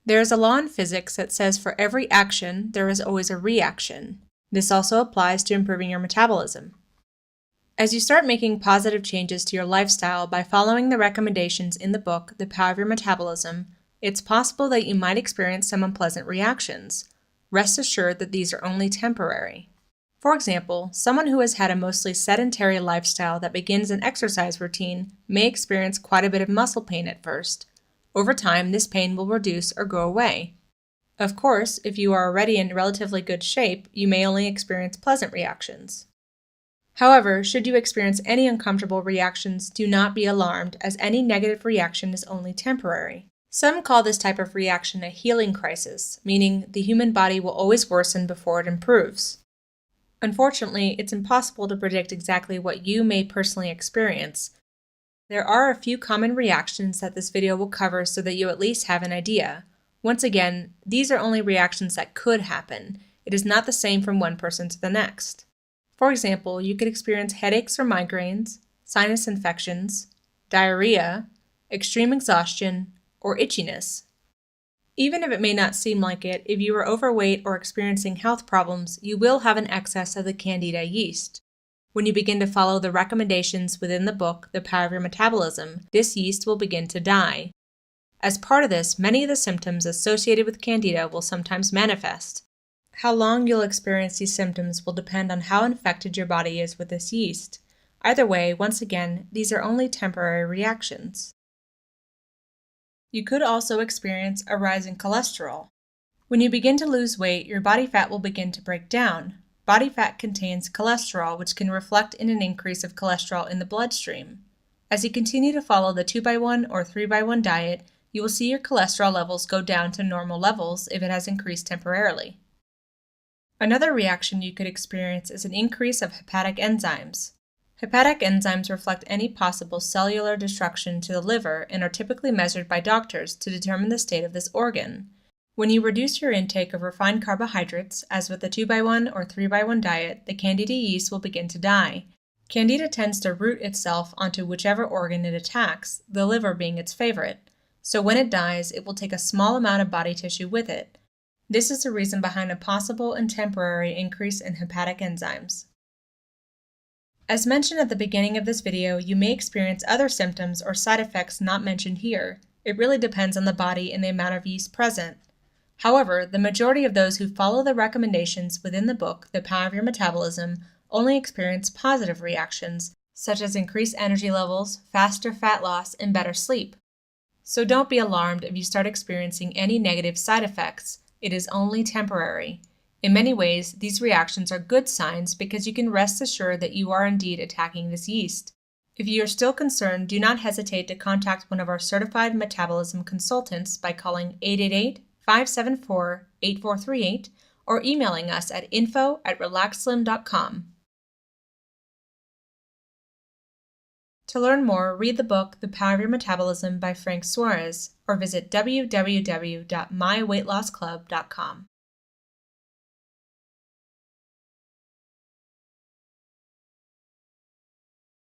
There is a law in physics that says for every action, there is always a reaction. This also applies to improving your metabolism. As you start making positive changes to your lifestyle by following the recommendations in the book, The Power of Your Metabolism, it's possible that you might experience some unpleasant reactions. Rest assured that these are only temporary. For example, someone who has had a mostly sedentary lifestyle that begins an exercise routine may experience quite a bit of muscle pain at first. Over time, this pain will reduce or go away. Of course, if you are already in relatively good shape, you may only experience pleasant reactions. However, should you experience any uncomfortable reactions, do not be alarmed, as any negative reaction is only temporary. Some call this type of reaction a healing crisis, meaning the human body will always worsen before it improves. Unfortunately, it's impossible to predict exactly what you may personally experience. There are a few common reactions that this video will cover so that you at least have an idea. Once again, these are only reactions that could happen. It is not the same from one person to the next. For example, you could experience headaches or migraines, sinus infections, diarrhea, extreme exhaustion, or itchiness. Even if it may not seem like it, if you are overweight or experiencing health problems, you will have an excess of the Candida yeast. When you begin to follow the recommendations within the book, The Power of Your Metabolism, this yeast will begin to die. As part of this, many of the symptoms associated with Candida will sometimes manifest. How long you'll experience these symptoms will depend on how infected your body is with this yeast. Either way, once again, these are only temporary reactions. You could also experience a rise in cholesterol. When you begin to lose weight, your body fat will begin to break down. Body fat contains cholesterol, which can reflect in an increase of cholesterol in the bloodstream. As you continue to follow the 2x1 or 3x1 diet, you will see your cholesterol levels go down to normal levels if it has increased temporarily. Another reaction you could experience is an increase of hepatic enzymes. Hepatic enzymes reflect any possible cellular destruction to the liver and are typically measured by doctors to determine the state of this organ. When you reduce your intake of refined carbohydrates, as with the 2x1 or 3x1 diet, the Candida yeast will begin to die. Candida tends to root itself onto whichever organ it attacks, the liver being its favorite. So when it dies, it will take a small amount of body tissue with it. This is the reason behind a possible and temporary increase in hepatic enzymes. As mentioned at the beginning of this video, you may experience other symptoms or side effects not mentioned here. It really depends on the body and the amount of yeast present. However, the majority of those who follow the recommendations within the book, The Power of Your Metabolism, only experience positive reactions, such as increased energy levels, faster fat loss, and better sleep. So don't be alarmed if you start experiencing any negative side effects. It is only temporary. In many ways, these reactions are good signs because you can rest assured that you are indeed attacking this yeast. If you are still concerned, do not hesitate to contact one of our certified metabolism consultants by calling 888-574-8438 or emailing us at info@relaxslim.com. To learn more, read the book The Power of Your Metabolism by Frank Suarez or visit www.myweightlossclub.com.